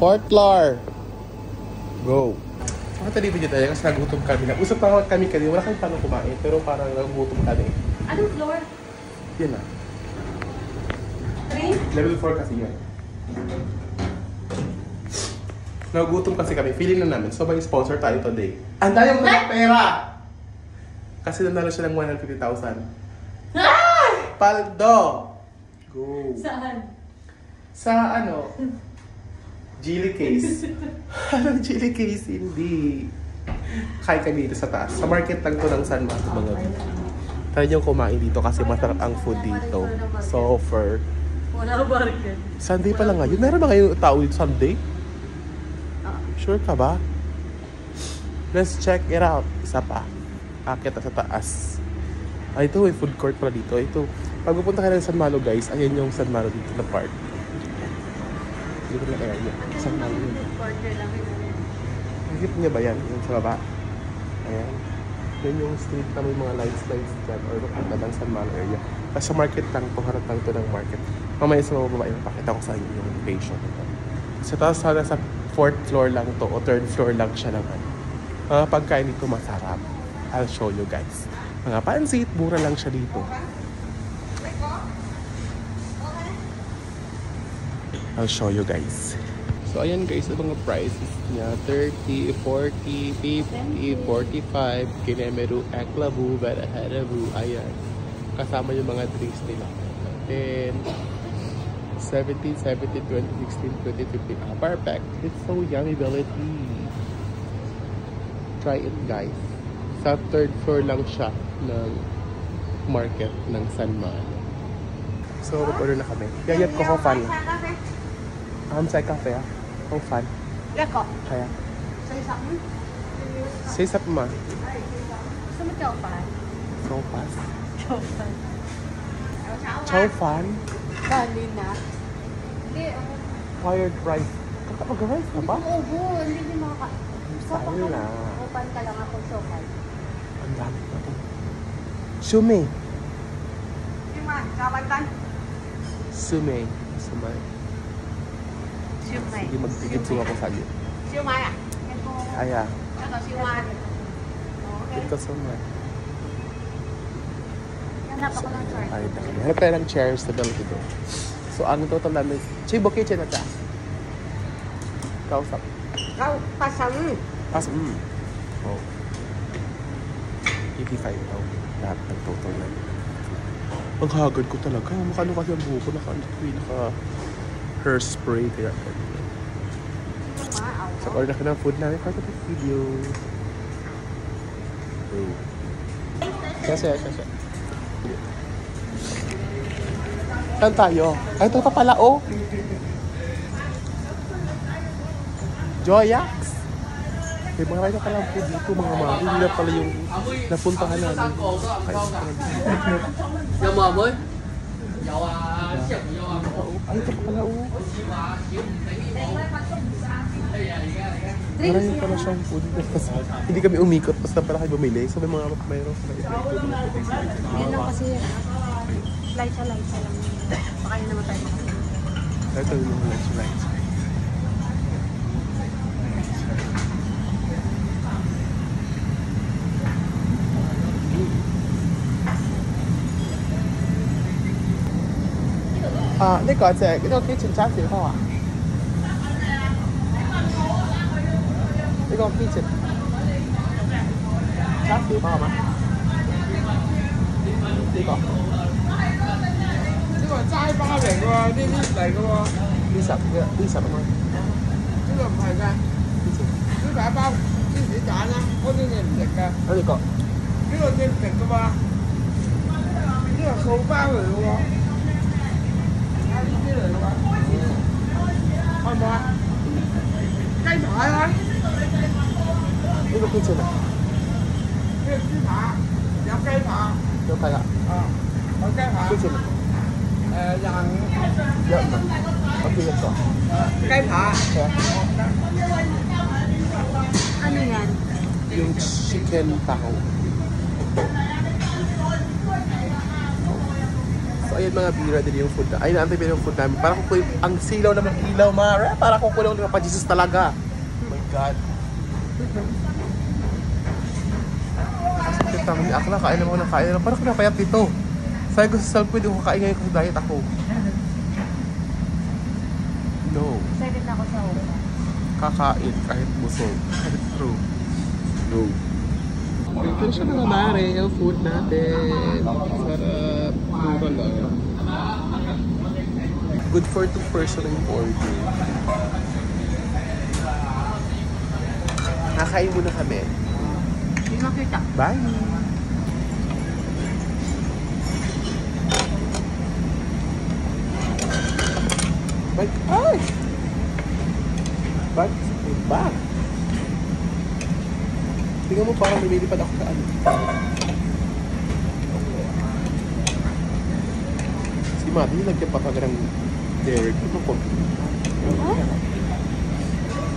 Fourth floor. Go. Makatali video tayo kasi nagutom kami. Nag-usap pa kami kanina. Wala kami paano kumain. Pero parang nagutom kami. Anong floor? Yan na. 3? Level 4 kasi yan. Nagutom kasi kami. Feeling na namin. So may sponsor tayo today. Ang dami mo ng pera! Kasi nanalo siya ng 150,000. Paldo! Go! Saan? Sa ano? Geely case. Anong Geely case? Hindi. Kaya kami dito sa taas. Sa market lang to ng San Marco mga dito. Tayo yung kumain dito kasi masarap ang food dito. So offer. Wala market. Sunday pa lang ngayon. Meron ba ngayong tao dito Sunday? Sure ka ba? Let's check it out. Isa pa. Akit sa taas. Ay, ito yung food court pala dito. Ito. Pag pupunta kayo ng San Malo guys, ayan yung San Malo dito na park. Hindi ko na area. San Malo yun. Nakikita niya ba yan? Yung sa baba? Ayan. Yan yung street na may mga lights dyan. Or pupunta ng San Malo area. Kasi sa market lang. Puharap lang ito ng market. Mamaya sa mga babae, pakita ko sa inyo yung location nito. Kasi tapos sana sa 4th floor lang to o 3rd floor lang siya naman. Mga pagkain dito masarap. I'll show you guys. Mga pansit, mura lang siya dito. I'll show you guys. So ayan guys, ang mga prices niya. 30, 40, 50, 45, Kinemeru, Eklabu, Beraharabu, ayan. Kasama yung mga drinks nila. Then, 17, 17, 20, 16, 20, 15. Ah, perfect. It's so yummy, ability. Try it guys. Sa 3rd floor lang siya ng market ng San Malo. So, mag-order na kami. Yayat ko fan. Chai cafe ah. Không fan. Dạ có. Kaya. Say something. Say something ma. Sao mới chào phải? Chau fan. Chào phải. Chau fan. Kanina. Hindi. Fired rice. Kakapag-rice na ba? Oo, hindi din makaka... Sayang na. Upan ka lang ako sokal. Ang dami na ito. Sume. Nhưng mà, chào bạn Tân. Sume. Sumay. Siêu mày. Sige, magtigib suma ko sa iyo. Siêu mày à? Aya. Ito siêu mày. Ito sumay. Hanap ako ng chart. Ay, hanap tayo ng chairs na dalawa dito. So, ang total namin, Chibo Kitchen na siya. Kausap. Rau pasang. Pas, Oh. 85 daw. Lahat ng total na. Ang hagad ko talaga. Makano kasi ang buho ko. Hairspray. Kaya so, order ka ng food namin part of this video. Oh. Kasi. Saan tayo? Ay, ito pa pala, oh. Joyax. May mga rito palang food dito, mga mami. Hindi na pala yung napuntahan namin. Dầu mờ mới. Ay, ito pa pala, oh. Marami pala siyang food. Hindi kami umikot, basta pala kayo bumili. So, may mga mayroon sa ito. Yan lang kasi. Light sa lang. Baka yun naman tayo makasama. Ito yung mga lights. À, cái kitchen trái phiếu không ạ? Cái kitchen trái phiếu không ạ? Đi con. Cái mà chai ba嚟cơ, đi嚟cơ. Đi sập không ơi? Cái là phải ra. Cái cả bao, cái gì cả nha, có cái gì thịt cả. Ở đây con. Cái là thịt cơ mà. Cái là khẩu bao rồi đúng không? Cái này đúng không? Thôi mà. Cái phải thôi. Cái kitchen này. Cái phạ, dọc cây phạ. Đâu phải ạ? Ở cây phạ. Kitchen này. Dàn. Dạ mà. Có kia được rồi. Cây phạ. Ano yan? Yung chicken taho. So, ayun mga bira din yung food na. Ay, naantay din yung food namin. Para kukunin, ang silaw naman ilaw, Mara. Para kukunin ng pa Jesus talaga. Oh my God. Nakasakit naman ni Akla, kain naman ako ng kain. Parang kinapayat dito. Sabi ko sa self, pwede ko kakain ngayon kasi diet ako. No. Excited na ako sa home. Kakain kahit busog. Kahit true. No. Ito siya mga mare, yung food natin. Sarap. Mura lang. Good for 2 person yung order. Nakain muna kami. Hindi makita. Bye! Bye! Ay! Bag? Bag! Tingnan mo parang lumilipad ako sa ano. Si Mati, nilagyan pa talaga ng Derek. Ito po.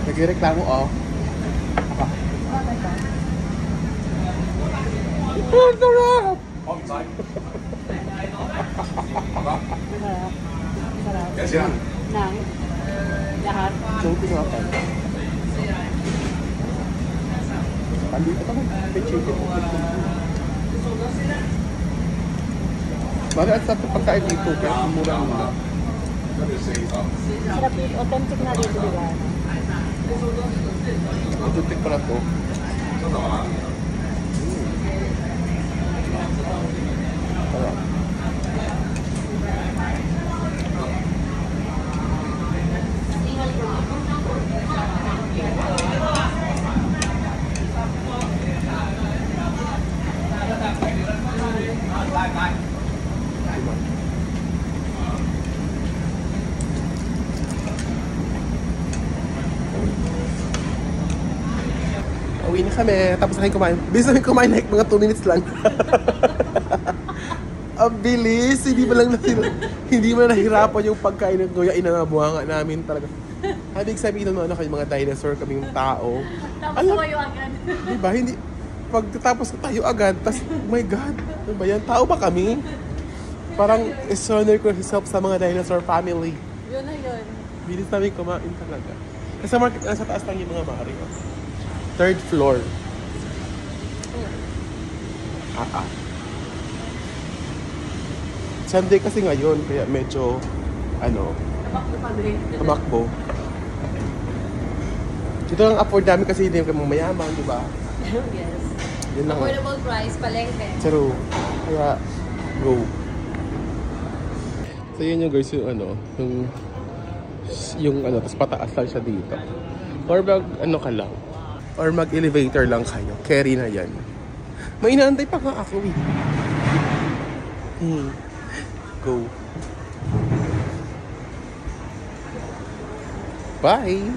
Nagreklamo, oh. Apa? Ito, sarap! Sarap. Nang? Lahat? Joke nga pa. Pandito ka lang. May chicken. Bakit ang sarap ng pagkain dito? Kaya mura muna. Sarap dito. Authentic na dito, di ba? Authentic pala to. Sarap. Uwi na kami, tapos na kayo kumain. Bilis namin kumain like mga 2 minutes lang. Ang bilis, hindi mo na nahirapan yung pagkain ng kuya, inangabuha nga namin talaga. Habig sabihin ng ano kayo mga dinosaur kaming tao. Tapos Alam, tumayo agad. diba, hindi, pagkatapos tayo agad, tas, oh my God, ano ba yan? Tao ba kami? Parang ishonor ko yourself sa mga dinosaur family. Yun na yun. Bilis namin kumain talaga. Kasi sa market, nasa taas lang yung mga Mario. 3rd floor. Sunday kasi ngayon, kaya medyo, ano, Tabakto kami. tamakbo. Ito lang afford namin kasi hindi kami mayaman, di ba? Yes. Yun lang. Affordable price, palengke. True. Kaya, go. So yun yung guys, yung ano, yung ano, tapos pataas lang siya dito. Or ano ka lang, or mag-elevator lang kayo. Carry na yan. May inaantay pa nga ako eh. Go. Bye!